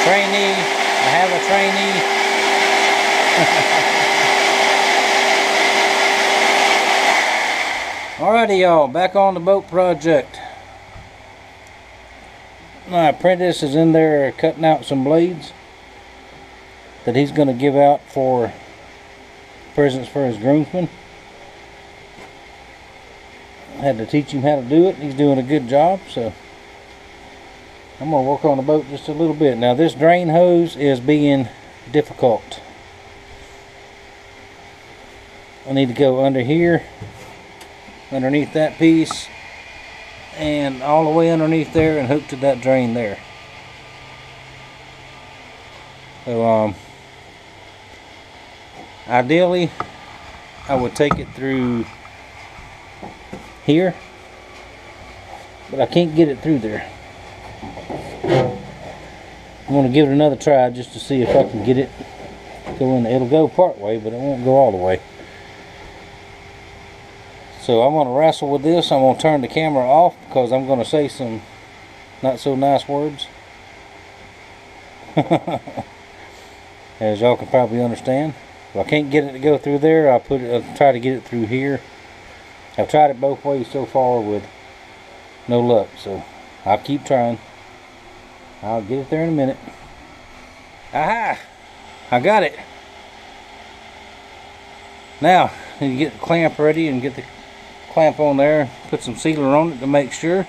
Trainee. I have a trainee. Alrighty, y'all, back on the boat project. My apprentice is in there cutting out some blades that he's going to give out for presents for his groomsmen. I had to teach him how to do it. He's doing a good job, so I'm going to work on the boat just a little bit. Now this drain hose is being difficult. I need to go under here, underneath that piece, and all the way underneath there and hook to that drain there. So ideally I would take it through here, but I can't get it through there. I'm going to give it another try just to see if I can get it go in. It'll go part way, but it won't go all the way. So I'm going to wrestle with this. I'm going to turn the camera off because I'm going to say some not so nice words. As y'all can probably understand. If I can't get it to go through there, I'll try to get it through here. I've tried it both ways so far with no luck, so I'll keep trying. I'll get it there in a minute. Aha! I got it. Now, I need to get the clamp ready and get the clamp on there. Put some sealer on it to make sure.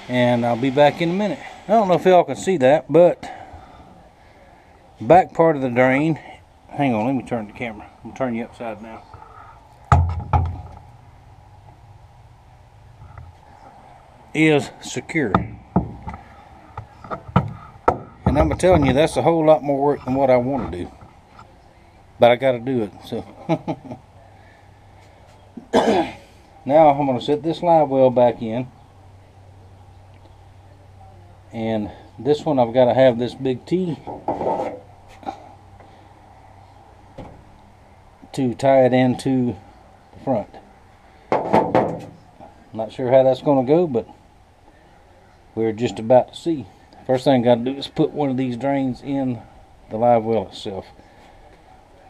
And I'll be back in a minute. I don't know if y'all can see that, but the back part of the drain, hang on, let me turn the camera. I'm turn you upside down. Is secure. And I'm telling you, that's a whole lot more work than what I want to do. But I got to do it. So now I'm going to set this live well back in. And this one I've got to have this big T to tie it into the front. Not sure how that's going to go, but we're just about to see. First thing I got to do is put one of these drains in the live well itself.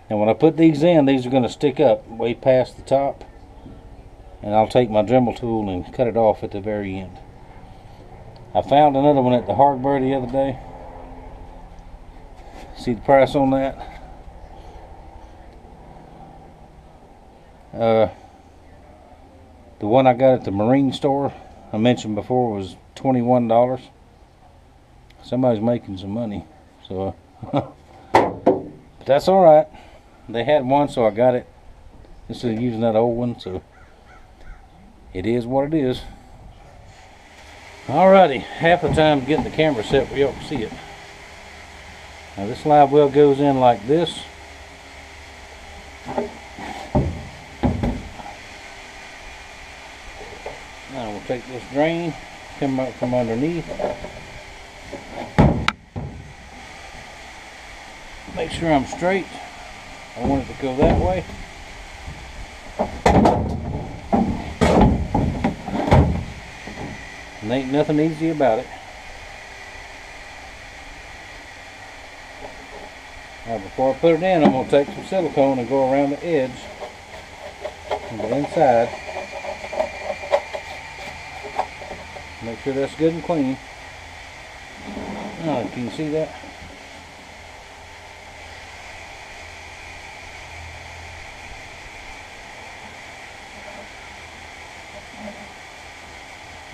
And when I put these in, these are going to stick up way past the top. And I'll take my Dremel tool and cut it off at the very end. I found another one at the hardware the other day. See the price on that? The one I got at the marine store I mentioned before was $21. Somebody's making some money, so but that's all right. They had one, so I got it instead of using that old one. So it is what it is. Alrighty, half the time getting the camera set where y'all can see it. Now this live well goes in like this. Now we'll take this drain, come up from underneath. Make sure I'm straight. I want it to go that way. And ain't nothing easy about it. Now before I put it in, I'm going to take some silicone and go around the edge and the inside. Make sure that's good and clean. Oh, can you see that?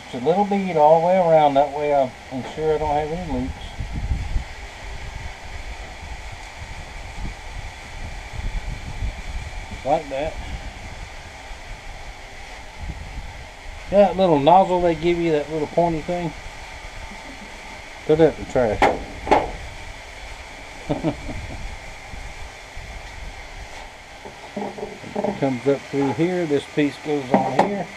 It's a little bead all the way around, that way I'm sure I don't have any leaks. Like that. That little nozzle they give you, that little pointy thing, put that in the trash. It comes up through here, this piece goes on here.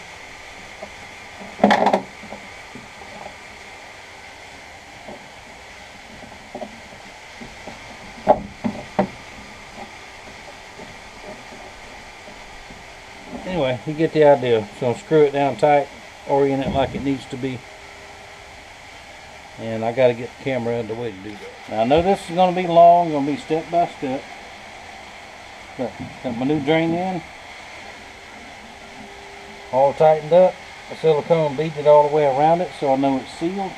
Anyway, you get the idea. So screw it down tight, orient it like it needs to be. And I got to get the camera underway to do that. Now I know this is going to be long, going to be step by step. But got my new drain in, all tightened up. The silicone beaded all the way around it so I know it's sealed.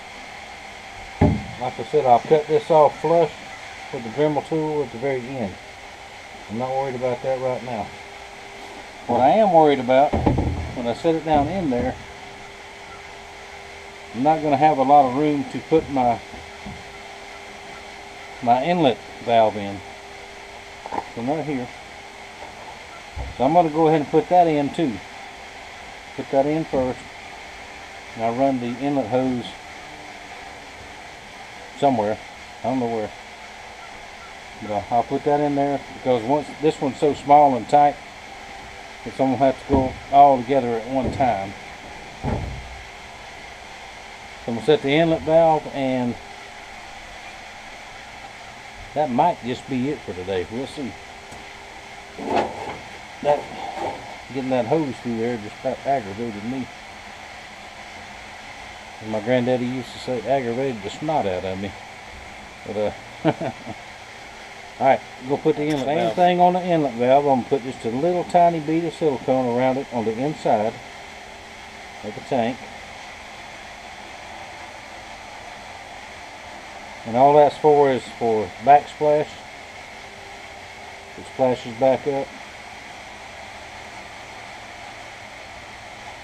Like I said, I'll cut this off flush with the Dremel tool at the very end. I'm not worried about that right now. What I am worried about, when I set it down in there, I'm not going to have a lot of room to put my inlet valve in. So right here. So I'm going to go ahead and put that in too. Put that in first. And I'll run the inlet hose somewhere. I don't know where. But I'll put that in there because once this one's so small and tight, it's going to have to go all together at one time. So I'm going to set the inlet valve, and that might just be it for today. We'll see. Getting that hose through there just about aggravated me. And my granddaddy used to say, aggravated the snot out of me. But alright, go put the inlet valve. Same thing on the inlet valve. I'm going to put just a little tiny bead of silicone around it on the inside of the tank. And all that's for is for backsplash. It splashes back up.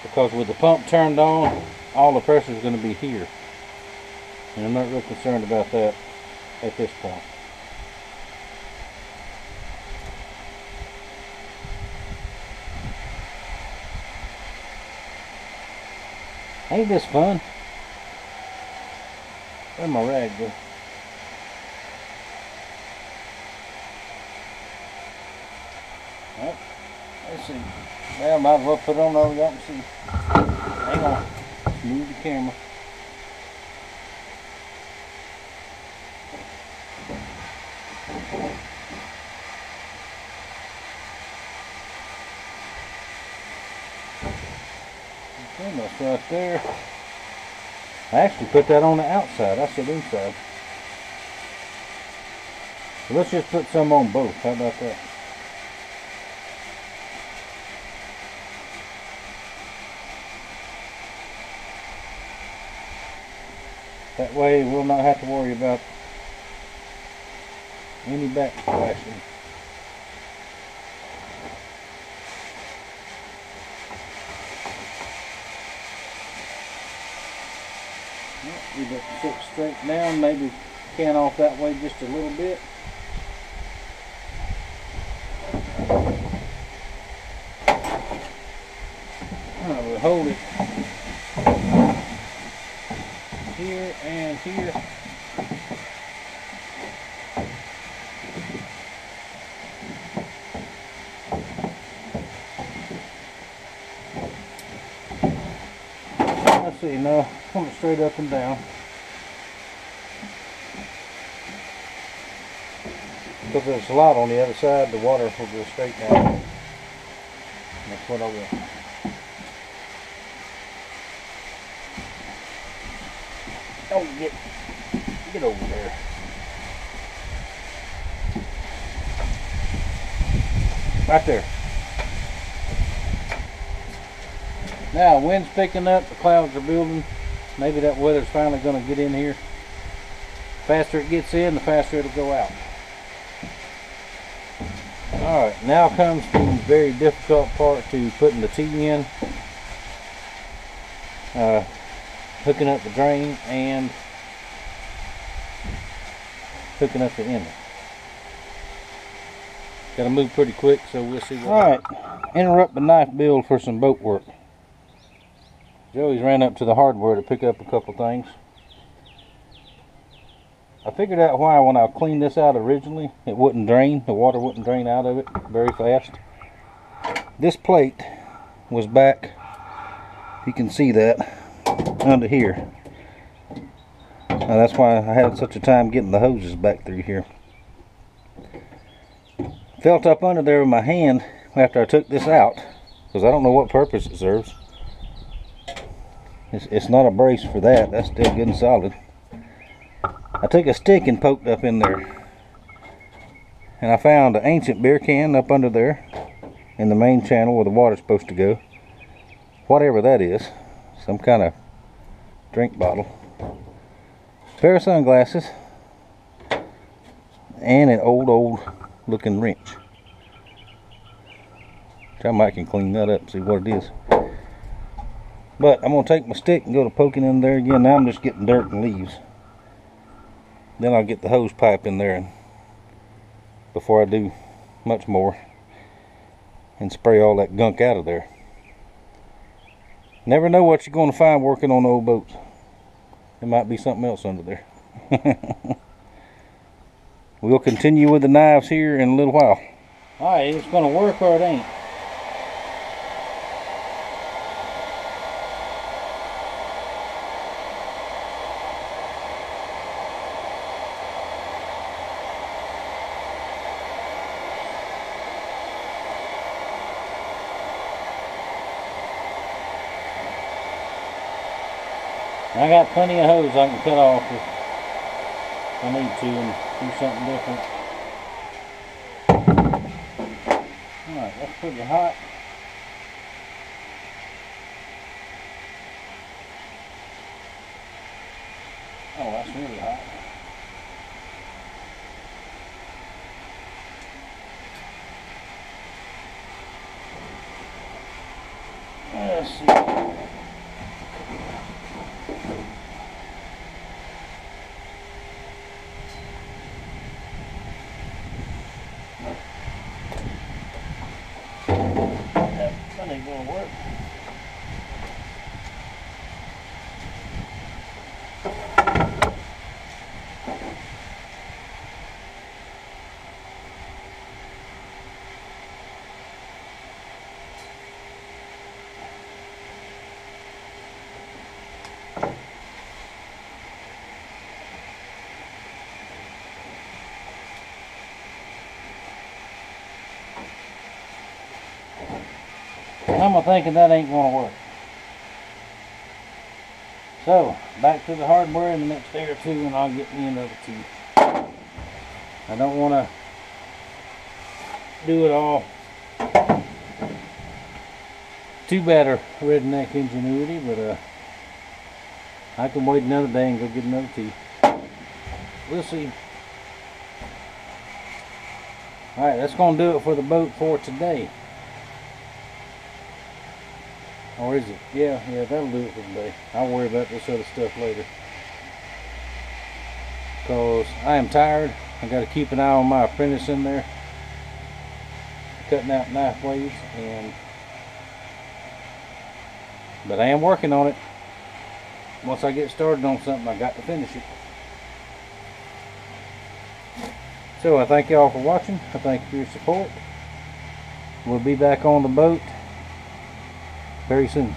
Because with the pump turned on, all the pressure is going to be here. And I'm not real concerned about that at this point. Ain't this fun? Where'd my rag go? Well, let's see. Well, I might as well put it on over y'all can see. Hang on. Let's move the camera. Okay, that's right there. I actually put that on the outside. I said inside. So let's just put some on both. How about that? That way we'll not have to worry about any backsplashing. Leave it sit straight down, maybe can off that way just a little bit. We'll hold it here and here. Let's see, now come straight up and down. Because there's a lot on the other side, the water will go straight down. That's what I want. Oh, get over there. Right there. Now, wind's picking up, the clouds are building. Maybe that weather's finally going to get in here. The faster it gets in, the faster it'll go out. Alright, now comes the very difficult part to putting the T in. Hooking up the drain and hooking up the inlet. Gotta move pretty quick, so we'll see what. Alright, interrupt the knife build for some boat work. Joey's ran up to the hardware to pick up a couple things. I figured out why when I cleaned this out originally, it wouldn't drain, the water wouldn't drain out of it very fast. This plate was back, you can see that, under here. Now that's why I had such a time getting the hoses back through here. Felt up under there with my hand after I took this out, because I don't know what purpose it serves. It's not a brace for that, that's still good and solid. I took a stick and poked up in there, and I found an ancient beer can up under there in the main channel where the water's supposed to go. Whatever that is, some kind of drink bottle. A pair of sunglasses, and an old looking wrench. I might can clean that up and see what it is. But I'm going to take my stick and go to poking in there again. Now I'm just getting dirt and leaves. Then I'll get the hose pipe in there and before I do much more and spray all that gunk out of there. Never know what you're going to find working on old boats. There might be something else under there. We'll continue with the knives here in a little while. Alright, it's going to work or it ain't. I got plenty of hose I can cut off if I need to and do something different. Alright, that's pretty hot. Oh, that's really hot. Let's see. That ain't gonna work. I'm thinking that ain't gonna work. So, back to the hardware in the next day or two and I'll get me another two. I don't want to do it all. Too bad a redneck ingenuity, but I can wait another day and go get another two. We'll see. Alright, that's going to do it for the boat for today. Or is it? Yeah, that'll do it for today. I'll worry about this other stuff later. Because I am tired. I got to keep an eye on my apprentice in there. Cutting out knife blades. But I am working on it. Once I get started on something, I got to finish it. So I thank y'all for watching. I thank you for your support. We'll be back on the boat very soon.